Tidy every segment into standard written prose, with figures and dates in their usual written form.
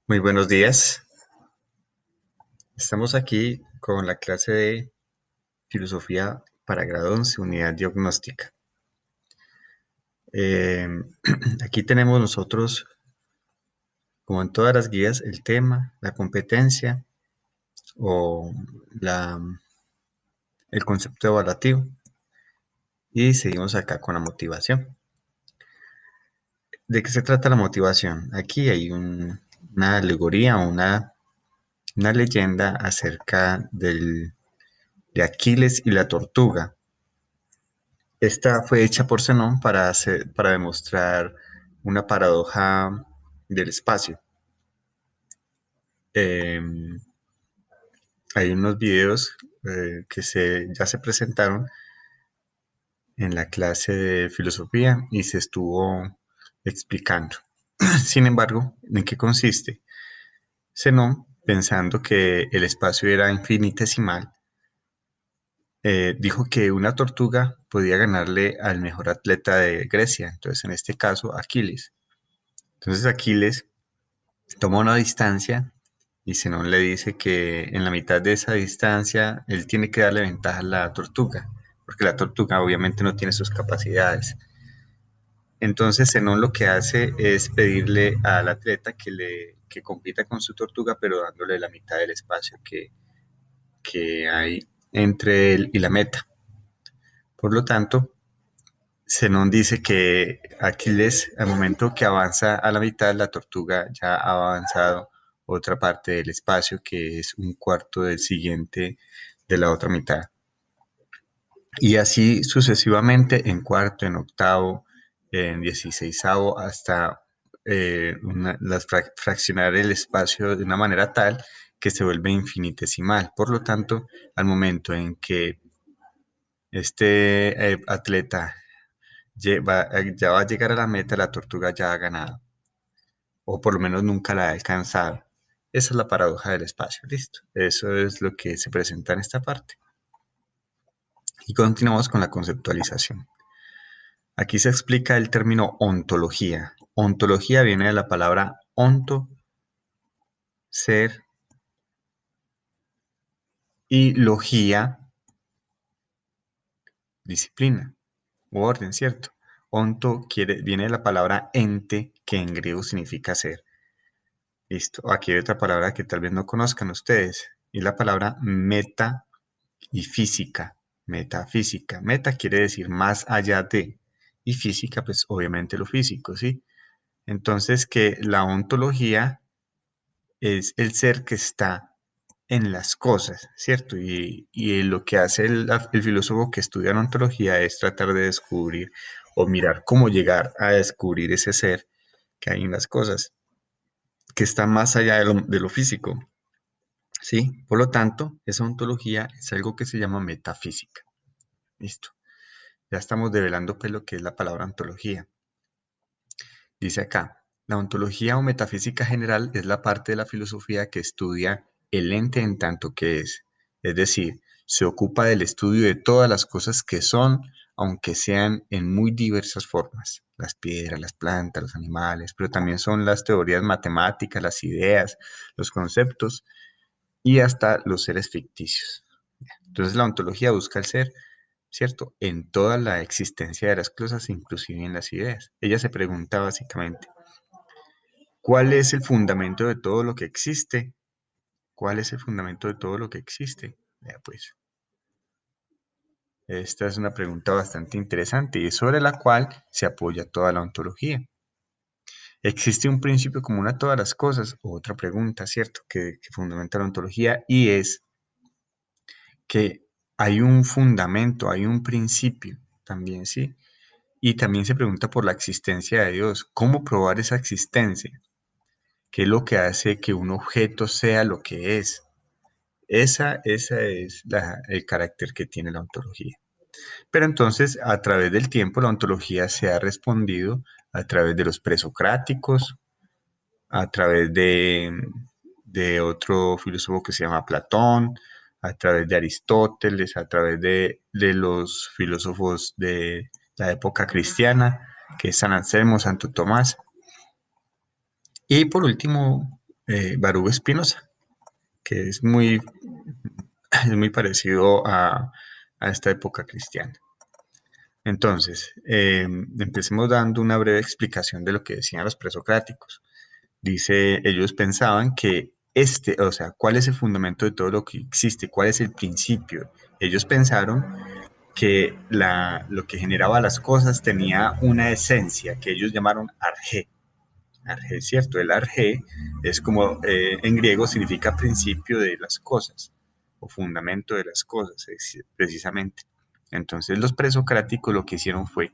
Muy buenos días. Estamos aquí con la clase de Filosofía para grado 11, unidad diagnóstica. Eh, Aquí tenemos nosotros, como en todas las guías, el tema, la competencia o la- el concepto evaluativo. Y seguimos acá con la motivación. ¿De qué se trata la motivación? Aquí hay una alegoría o una leyenda acerca de Aquiles y la tortuga. Esta fue hecha por Zenón para demostrar una paradoja del espacio. Eh, Hay unos videos ya se presentaron en la clase de filosofía y se estuvo explicando. Sin embargo, ¿en qué consiste? Zenón, pensando que el espacio era infinitesimal, dijo que una tortuga podía ganarle al mejor atleta de Grecia, entonces en este caso Aquiles. Entonces Aquiles toma una distancia y Zenón le dice que en la mitad de esa distancia él tiene que darle ventaja a la tortuga, porque la tortuga obviamente no tiene sus capacidades. Entonces Zenón lo que hace es pedirle al atleta que compita con su tortuga, pero dándole la mitad del espacio que hay entre él y la meta. Por lo tanto, Zenón dice que Aquiles, al momento que avanza a la mitad, la tortuga ya ha avanzado otra parte del espacio, que es un cuarto del siguiente de la otra mitad. Y así sucesivamente en cuarto, en octavo, en dieciseisavo, hasta fraccionar el espacio de una manera tal que se vuelve infinitesimal. Por lo tanto, al momento en que este atleta ya va a llegar a la meta, la tortuga ya ha ganado, o por lo menos nunca la ha alcanzado. Esa es la paradoja del espacio, listo. Eso es lo que se presenta en esta parte. Y continuamos con la conceptualización. Aquí se explica el término ontología. Ontología viene de la palabra onto, ser, y logía, disciplina u orden, ¿cierto? Viene de la palabra ente, que en griego significa ser. Listo. Aquí hay otra palabra que tal vez no conozcan ustedes. Y la palabra meta y física. Metafísica. Meta quiere decir más allá de. Y física, pues obviamente lo físico, ¿sí? Entonces que la ontología es el ser que está en las cosas, ¿cierto? Y lo que hace el filósofo que estudia la ontología es tratar de descubrir o mirar cómo llegar a descubrir ese ser que hay en las cosas, que está más allá de lo físico. ¿Sí? Por lo tanto, esa ontología es algo que se llama metafísica. Listo. Ya estamos develando pues lo que es la palabra ontología. Dice acá, la ontología o metafísica general es la parte de la filosofía que estudia el ente en tanto que es decir, se ocupa del estudio de todas las cosas que son, aunque sean en muy diversas formas, las piedras, las plantas, los animales, pero también son las teorías matemáticas, las ideas, los conceptos y hasta los seres ficticios. Entonces la ontología busca el ser, ¿cierto? En toda la existencia de las cosas, inclusive en las ideas. Ella se pregunta básicamente, ¿cuál es el fundamento de todo lo que existe? ¿Cuál es el fundamento de todo lo que existe? Vea, pues, esta es una pregunta bastante interesante y sobre la cual se apoya toda la ontología. ¿Existe un principio común a todas las cosas? Otra pregunta, ¿cierto? Que fundamenta la ontología y es que hay un fundamento, hay un principio también, ¿sí? Y también se pregunta por la existencia de Dios. ¿Cómo probar esa existencia? ¿Qué es lo que hace que un objeto sea lo que es? Esa es el carácter que tiene la ontología. Pero entonces, a través del tiempo, la ontología se ha respondido a través de los presocráticos, a través de otro filósofo que se llama Platón, a través de Aristóteles, a través de los filósofos de la época cristiana, que es San Anselmo, Santo Tomás. Y por último, Baruch Spinoza, que es muy parecido a esta época cristiana. Entonces, empecemos dando una breve explicación de lo que decían los presocráticos. Dice, ellos pensaban que o sea, ¿cuál es el fundamento de todo lo que existe? ¿Cuál es el principio? Ellos pensaron que lo que generaba las cosas tenía una esencia que ellos llamaron arjé. Arjé, ¿cierto? El arjé es como en griego significa principio de las cosas o fundamento de las cosas, precisamente. Entonces los presocráticos lo que hicieron fue,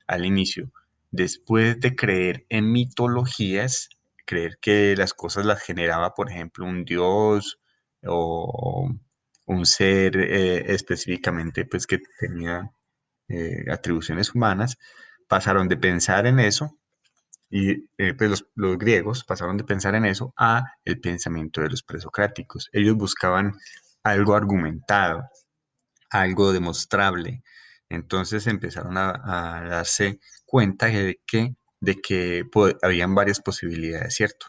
al inicio, después de creer en mitologías, creer que las cosas las generaba, por ejemplo, un dios o un ser específicamente pues, que tenía atribuciones humanas, pasaron de pensar en eso y pues los griegos pasaron de pensar en eso a el pensamiento de los presocráticos. Ellos buscaban algo argumentado, algo demostrable. Entonces empezaron a darse cuenta de que habían varias posibilidades, ¿cierto?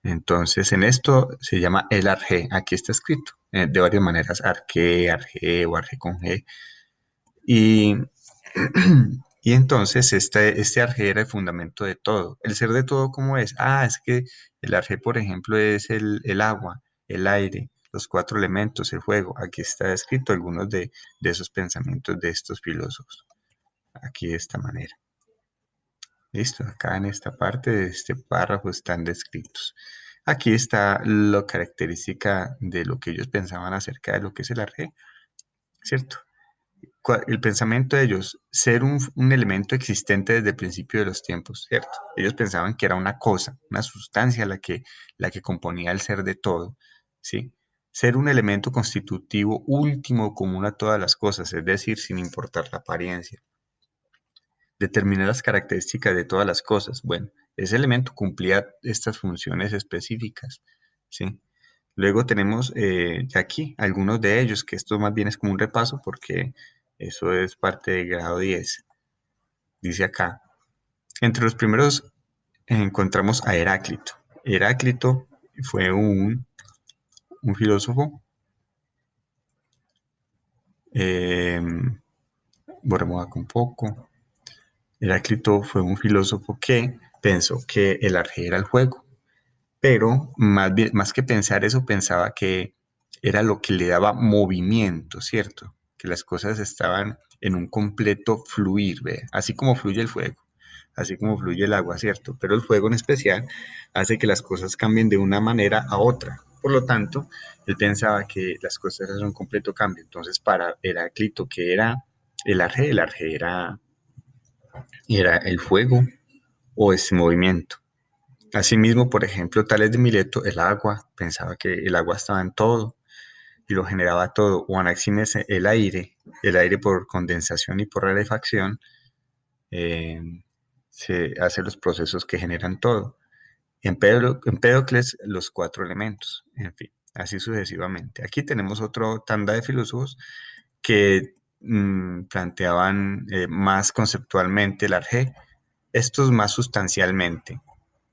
Entonces en esto se llama el arjé, aquí está escrito de varias maneras, arqué, arjé o arjé con G. Y, y entonces este arjé era el fundamento de todo. ¿El ser de todo cómo es? Ah, es que el arjé, por ejemplo, es el agua, el aire, los cuatro elementos, el fuego. Aquí está escrito algunos de esos pensamientos de estos filósofos. Aquí de esta manera. Listo, acá en esta parte de este párrafo están descritos. Aquí está la característica de lo que ellos pensaban acerca de lo que es el arjé, ¿cierto? El pensamiento de ellos, ser un elemento existente desde el principio de los tiempos, ¿cierto? Ellos pensaban que era una cosa, una sustancia la que componía el ser de todo, ¿sí? Ser un elemento constitutivo último común a todas las cosas, es decir, sin importar la apariencia. Determinar las características de todas las cosas. Bueno, ese elemento cumplía estas funciones específicas, ¿sí? Luego tenemos ya aquí algunos de ellos, que esto más bien es como un repaso porque eso es parte del grado 10. Dice acá, entre los primeros encontramos a Heráclito. Heráclito fue un filósofo, eh, borremos acá un poco. Heráclito fue un filósofo que pensó que el arjé era el fuego, pero más que pensar eso, pensaba que era lo que le daba movimiento, ¿cierto? Que las cosas estaban en un completo fluir, ¿ve? Así como fluye el fuego, así como fluye el agua, ¿cierto? Pero el fuego en especial hace que las cosas cambien de una manera a otra. Por lo tanto, él pensaba que las cosas eran un completo cambio. Entonces, para Heráclito, que era el arjé era el fuego o ese movimiento. Asimismo, por ejemplo, Tales de Mileto, el agua, pensaba que el agua estaba en todo y lo generaba todo. O Anaxímenes, el aire por condensación y por rarefacción, eh, se hace los procesos que generan todo. Empédocles, los cuatro elementos, en fin, así sucesivamente. Aquí tenemos otro tanda de filósofos que planteaban más conceptualmente el arjé, estos más sustancialmente,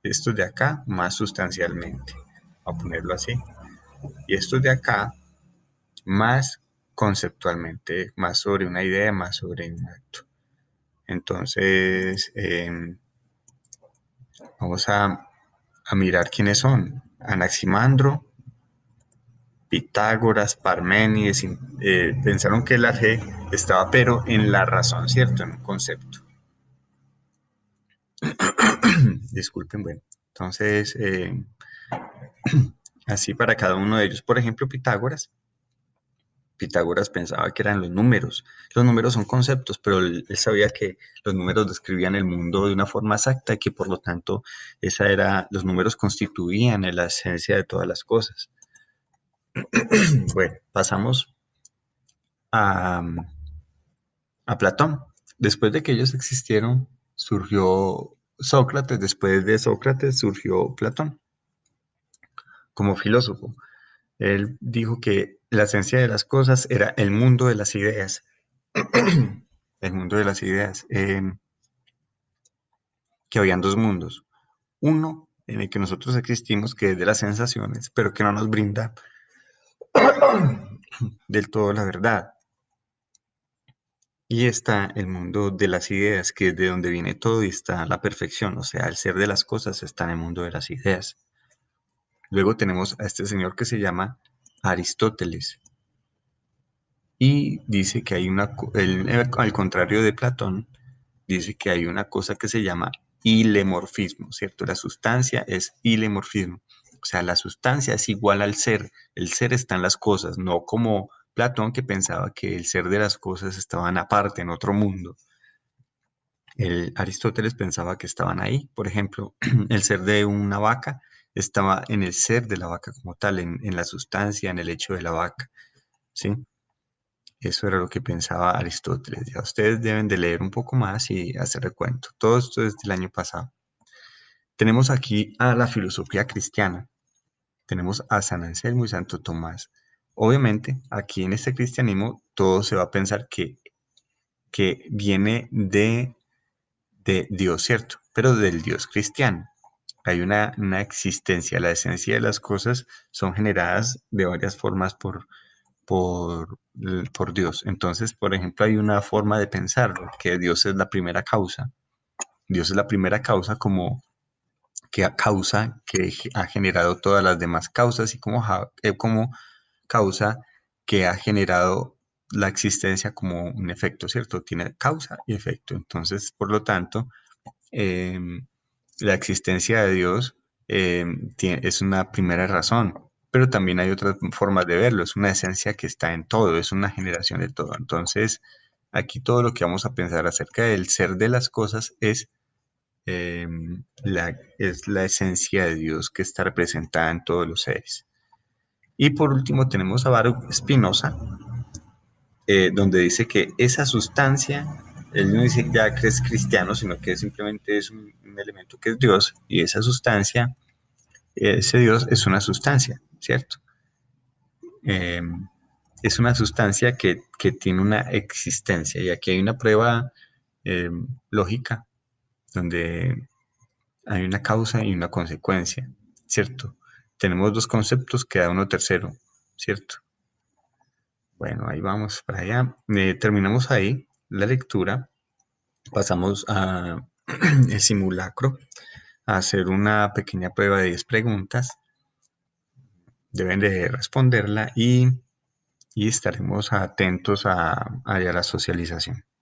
estos de acá más sustancialmente, a ponerlo así, y estos de acá más conceptualmente, más sobre una idea, más sobre un acto. Entonces, vamos a mirar quiénes son. Anaximandro, Pitágoras, Parménides, pensaron que el arjé estaba pero en la razón, ¿cierto? En un concepto. Disculpen, bueno. Entonces, así para cada uno de ellos. Por ejemplo, Pitágoras pensaba que eran los números. Los números son conceptos, pero él sabía que los números describían el mundo de una forma exacta y que por lo tanto los números constituían la esencia de todas las cosas. Bueno, pasamos a, a Platón. Después de que ellos existieron, surgió Sócrates. Después de Sócrates surgió Platón como filósofo. Él dijo que la esencia de las cosas era el mundo de las ideas. El mundo de las ideas. Que habían dos mundos. Uno en el que nosotros existimos, que es de las sensaciones, pero que no nos brinda del todo la verdad. Y está el mundo de las ideas, que es de donde viene todo y está la perfección, o sea, el ser de las cosas está en el mundo de las ideas. Luego tenemos a este señor que se llama Aristóteles y dice que hay al contrario de Platón, dice que hay una cosa que se llama hilemorfismo, ¿cierto? La sustancia es hilemorfismo, o sea, la sustancia es igual al ser, el ser está en las cosas, no como Platón que pensaba que el ser de las cosas estaban aparte, en otro mundo. Aristóteles pensaba que estaban ahí, por ejemplo, el ser de una vaca estaba en el ser de la vaca como tal, en la sustancia, en el hecho de la vaca, ¿sí? Eso era lo que pensaba Aristóteles. Ya ustedes deben de leer un poco más y hacer recuento. Todo esto es del año pasado. Tenemos aquí a la filosofía cristiana. Tenemos a San Anselmo y Santo Tomás. Obviamente, aquí en este cristianismo todo se va a pensar que viene de Dios, ¿cierto? Pero del Dios cristiano. Hay una existencia, la esencia de las cosas son generadas de varias formas por, por Dios. Entonces, por ejemplo, hay una forma de pensar que Dios es la primera causa. Dios es la primera causa como causa que ha generado todas las demás causas y como causa que ha generado la existencia como un efecto, ¿cierto? Tiene causa y efecto. Entonces, por lo tanto, eh, la existencia de Dios es una primera razón, pero también hay otras formas de verlo, es una esencia que está en todo, es una generación de todo. Entonces, aquí todo lo que vamos a pensar acerca del ser de las cosas eh, es la esencia de Dios que está representada en todos los seres. Y por último tenemos a Baruch Spinoza, donde dice que esa sustancia, él no dice ya que es cristiano, sino que simplemente es un elemento que es Dios, y esa sustancia, ese Dios es una sustancia, ¿cierto? Eh, es una sustancia que tiene una existencia, y aquí hay una prueba eh, lógica, donde hay una causa y una consecuencia, ¿cierto? Tenemos dos conceptos, queda uno tercero, ¿cierto? Bueno, ahí vamos para allá. Terminamos ahí la lectura. Pasamos a el simulacro, a hacer una pequeña prueba de 10 preguntas. Deben de responderla y estaremos atentos a la socialización.